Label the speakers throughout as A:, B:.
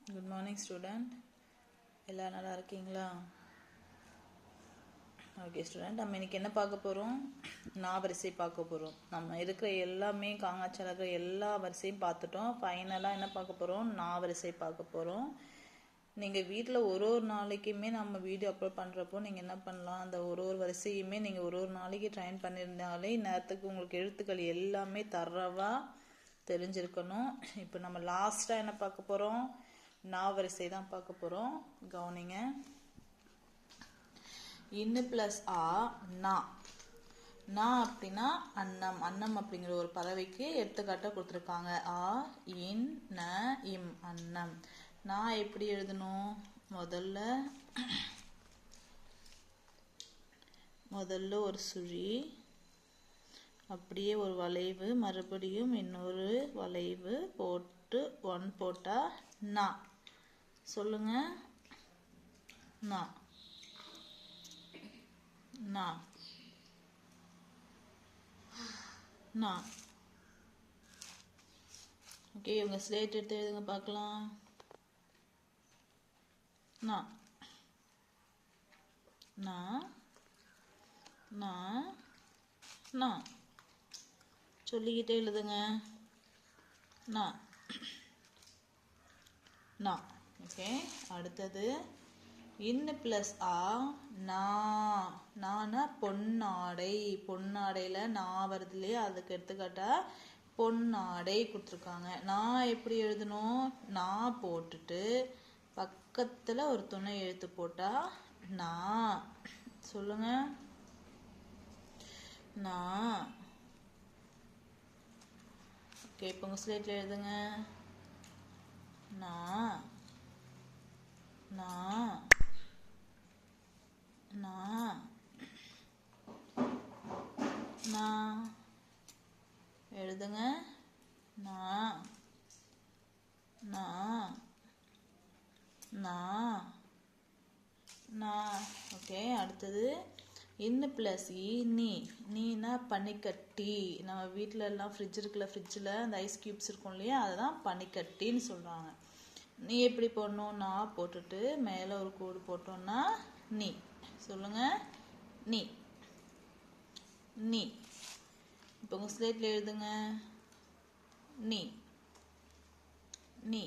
A: Good morning student. எல்லாம் நல்லா இருக்கீங்களா? ஓகே ஸ்டூடெண்ட், நம்ம இன்னைக்கு என்ன பார்க்க போகிறோம்? வரிசை பார்க்க போகிறோம். நம்ம இருக்கிற எல்லாமே காங்காச்சால இருக்கிற எல்லா வரிசையும் பார்த்துட்டோம். ஃபைனலாக என்ன பார்க்க போகிறோம்? வரிசை பார்க்க போகிறோம். நீங்கள் வீட்டில் ஒரு நாளைக்குமே நம்ம வீடியோ அப்லோட் பண்ணுறப்போ நீங்கள் என்ன பண்ணலாம், அந்த ஒரு வரிசையுமே நீங்கள் ஒரு நாளைக்கு ட்ரைன் பண்ணியிருந்தாலே நேரத்துக்கு உங்களுக்கு எழுத்துக்கள் எல்லாமே தரவாக தெரிஞ்சிருக்கணும். இப்போ நம்ம லாஸ்ட்டாக என்ன பார்க்க போகிறோம்? வரிசை தான் பார்க்க போகிறோம். கவனிங்க. இன்னு பிளஸ் ஆ நா. நா அப்படின்னா அன்னம். அன்னம் அப்படிங்கிற ஒரு பறவைக்கு எடுத்துக்காட்ட கொடுத்துருக்காங்க. ஆ இன் ந இம் அன்னம். நான் எப்படி எழுதணும்? முதல்ல ஒரு சுழி, அப்படியே ஒரு வளைவு, மறுபடியும் இன்னொரு வளைவு போட்டு 1 போட்டா நா. சொல்லுங்க. நா நா நா. ஓகே, இவங்க ஸ்லேட் எடுத்து எழுதுங்க பார்க்கலாம். நா நா நா நா. சொல்லிக்கிட்டே எழுதுங்க. நா நா. ஓகே, அடுத்தது இன்னு பிளஸ் ஆ நா. நானா பொன்னாடை. பொன்னாடையில் நான் வருது இல்லையா, அதுக்கு எடுத்துக்காட்டா பொன்னாடை கொடுத்துருக்காங்க. நான் எப்படி எழுதணும்? நான் போட்டுட்டு பக்கத்தில் ஒரு துணை எழுத்து போட்டா நான். சொல்லுங்க. நான். ஓகே, இப்போ உங்கள் ஸ்லேட்டில் எழுதுங்க. நான் நான் நான் நான் எழுதுங்க. நான் நான் நான் நான். ஓகே, அடுத்தது இன்னு பிளஸ் இ நீ. நீனா பனிக்கட்டி. நம்ம வீட்டில எல்லாம் ஃப்ரிட்ஜ் இருக்குல்ல, ஃப்ரிட்ஜில் அந்த ஐஸ் கியூப்ஸ் இருக்கும் இல்லையா, அதுதான் பனிக்கட்டின்னு சொல்கிறாங்க. நீ எப்படி போடணும்? நான் போட்டுட்டு மேலே ஒரு கோடு போட்டோம்னா நீ. சொல்லுங்க. நீ நீ. இப்போ உங்கள் ஸ்லேட்டில் எழுதுங்க. நீ நீ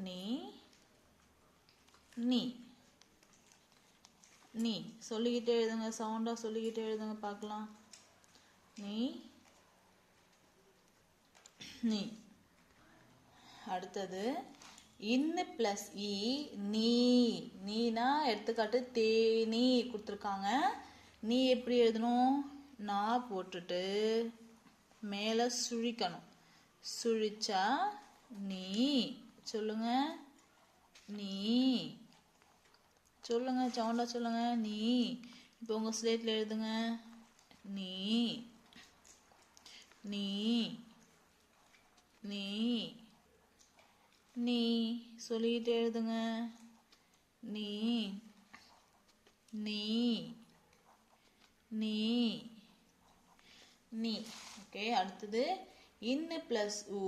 A: நீ நீ நீ. சொல்லிக்கிட்டே எழுதுங்க, சவுண்டாக சொல்லிக்கிட்டே எழுதுங்க பார்க்கலாம். நீ நீ. அடுத்தது இன்னு பிளஸ் இ நீ. நீனா எடுத்துக்காட்டு தேனீ கொடுத்துருக்காங்க. நீ எப்படி எழுதணும்? நான் போட்டுட்டு மேலே சுழிக்கணும். சுழிச்சா நீ. சொல்லுங்க. நீ. சொல்லுங்க, சவுண்டா சொல்லுங்க. நீ. இப்போ உங்கள் ஸ்லேட்டில் எழுதுங்க. நீ நீ நீ நீ. சொல்லிக்கிட்டே எழுதுங்க. நீ நீ நீ நீ. ஓகே, அடுத்தது இன்னு பிளஸ் ஊ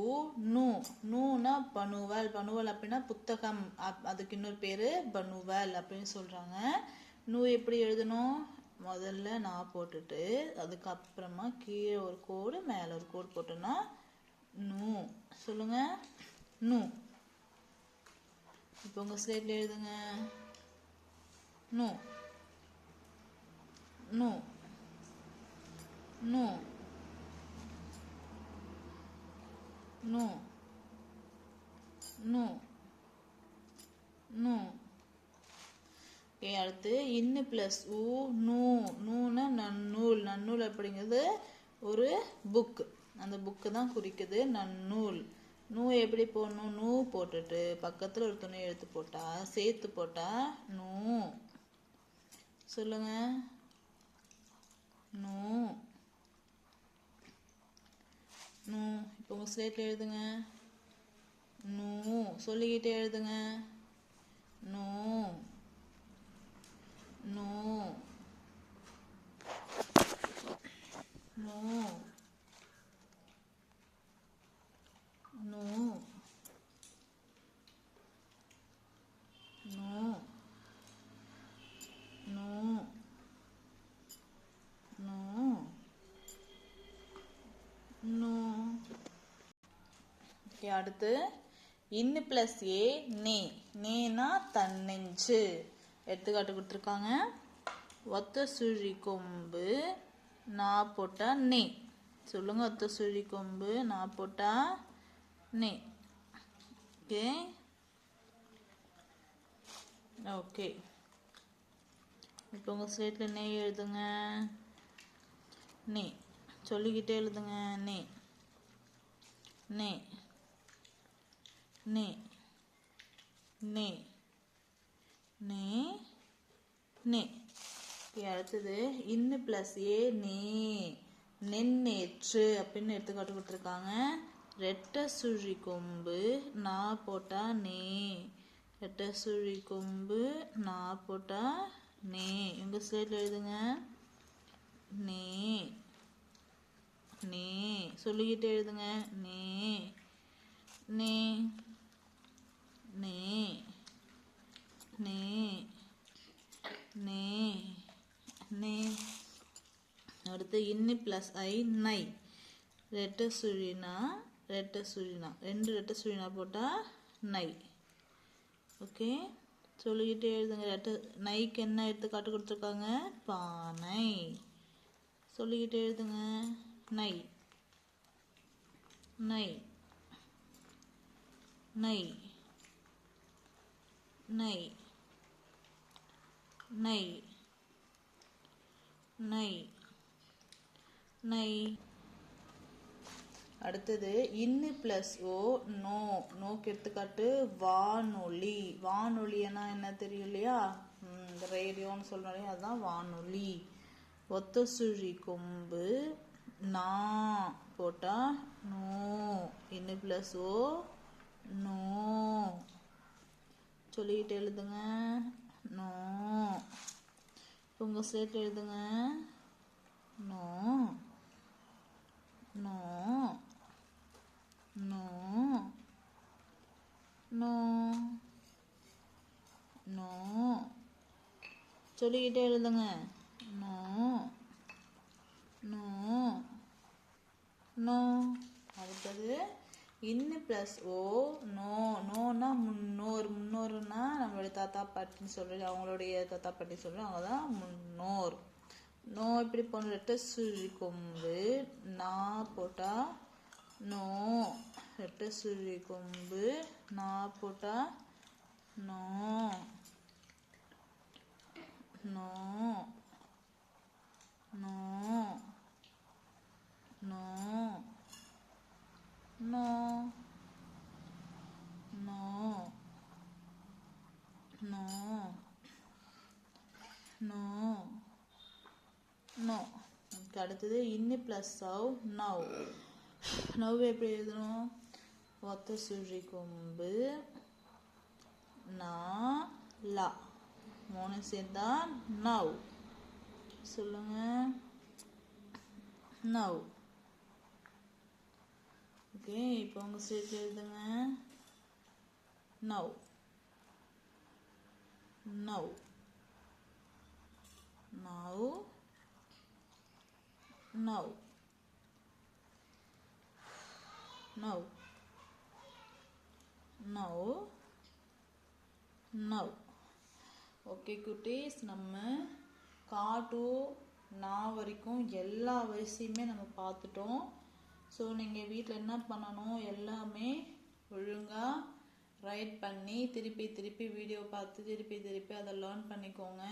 A: நூ. நூனா பனுவல். பனுவல் அப்படின்னா புத்தகம். அதுக்கு இன்னொரு பேர் பனுவல் அப்படின்னு சொல்கிறாங்க. நூ எப்படி எழுதணும்? முதல்ல நான் போட்டுட்டு அதுக்கப்புறமா கீழே ஒரு கோடு மேலே ஒரு கோடு போட்டோன்னா நூ. சொல்லுங்க. நூ. இப்போ உங்கள் ஸ்லேட்டில் எழுதுங்க. நூ நூ நூ நூ நூ நூ. ஓகே, அடுத்து இன்னு பிளஸ் ஊ நூ. நூன்னா நன்னூல். நன்னூல் அப்படிங்கிறது ஒரு புக்கு. அந்த புக்கு தான் குறிக்குது நன்னூல். நூ எப்படி போடணும்? நூ போட்டுட்டு பக்கத்தில் ஒரு துணை எழுத்து போட்டா சேர்த்து போட்டா நூ. சொல்லுங்க. நூ நூ. இப்போ உங்கள் ஸ்லேட்டில் எழுதுங்க. நூ. சொல்லிக்கிட்டே எழுதுங்க. நூ நூ நூ நூ ஓகே, அடுத்து இன்னு பிளஸ் ஏ நே. நேனா தன்னெஞ்சு. எடுத்துக்காட்டு கொடுத்துருக்காங்க. ஒத்த சுழி கொம்பு நா போட்டா நே. சொல்லுங்க, ஒத்த சுழி கொம்பு நா போட்டா நே. ஓகே ஓகே, இப்போ உங்கள் ஸ்லேட்டில் நே எழுதுங்க. நே சொல்லிக்கிட்டே எழுதுங்க. நே நே நே நே நே நே. அடுத்தது இன்னு பிளஸ் ஏ நே. நென்னேற்று அப்படின்னு எடுத்துக்காட்டு கொடுத்துருக்காங்க. ரெட்டை சுழி கொம்பு நா போட்டா நே. ரெட்டை சுழி கொம்பு நா போட்டா நே. உங்க ஸ்லேட்ல எழுதுங்க. நே நே சொல்லிக்கிட்டே எழுதுங்க. நே நே நே நே நே நே. அடுத்து இன்னு பிளஸ் ஐ நை. ரெட்டை சுழினா ரெட்டை சுழினா 2 ரெட்டை சுழினா போட்டா நை. ஓகே, சொல்லிக்கிட்டே எழுதுங்க. ரெட்டை நைக்கு என்ன எடுத்துக்காட்டு கொடுத்துருக்காங்க? பானை. சொல்லிக்கிட்டே எழுதுங்க. நை நை நை நை நை நை நை. அடுத்தது இன்னு பிளஸ் ஓ நோ. நோக்கு எடுத்துக்காட்டு வானொலி. வானொலினா என்ன தெரியும் இல்லையா? இந்த ரேடியோன்னு சொல்றோம் இல்லையா, அதுதான் வானொலி. ஒத்த சுழி கொம்பு நா போட்டா நோ. இன்னு பிளஸ் ஓ நோ. சொல்லிக்கிட்டு எழுதுங்க. நோ. உங்க சேர்த்து எழுதுங்க. நோ நோ நோ நோ நோ. சொல்லிக்கிட்டே எழுதுங்க. நோ நோ நோ. அடுத்தது இன்னு பிளஸ் ஓ நோ. நோனா முன்னோர். முன்னோர்னா நம்மளுடைய தாத்தா பாட்டின்னு சொல்லி, அவங்களுடைய தாத்தா பாட்டி சொல்லி, அவங்க தான் முன்னோர். நோ இப்படி போன ரெட்டை சுழி கொம்பு நா போட்டா நோ. ரெட்டை சுழி கொம்பு நா போட்டா நோ நோ நோ நோ நோ நோ நோ நோ நோ. அடுத்தது இன்னு பிளஸ் சவ் நவ். நவ் எப்படி எழுதணும்? ஒத்த சுழி கொம்பு நா லா 3 சேர்ந்தா நவ். சொல்லுங்க. நவ். ஓகே, இப்போ உங்க சேர்த்து எழுதுங்க. Now now now now now now now. Okay குட்டீஸ், நம்ம காட்டு நான் வரைக்கும் எல்லா வரிசையுமே நம்ம பார்த்துட்டோம். ஸோ நீங்கள் வீட்டில் என்ன பண்ணணும்? எல்லாமே ஒழுங்காக ரைட் பண்ணி திருப்பி திருப்பி வீடியோ பார்த்து திருப்பி திருப்பி அதை லேர்ன் பண்ணிக்கோங்க.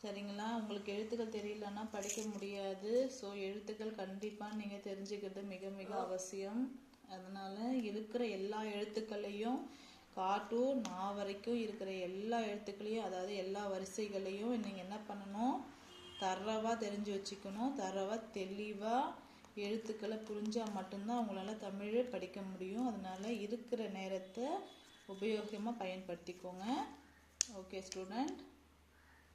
A: சரிங்களா? உங்களுக்கு எழுத்துக்கள் தெரியலன்னா படிக்க முடியாது. ஸோ எழுத்துக்கள் கண்டிப்பாக நீங்கள் தெரிஞ்சுக்கிறது மிக மிக அவசியம். அதனால் இருக்கிற எல்லா எழுத்துக்களையும் காட்டு நான் வரைக்கும் இருக்கிற எல்லா எழுத்துக்களையும், அதாவது எல்லா வரிசைகளையும் நீங்கள் என்ன பண்ணணும்? தரவாக தெரிஞ்சு வச்சுக்கணும். தரவாக தெளிவாக எழுத்துக்களை புரிஞ்சால் மட்டும்தான் உங்களால் தமிழ் படிக்க முடியும். அதனால் இருக்கிற நேரத்தை உபயோகமாக பயன்படுத்திக்கோங்க. Okay student.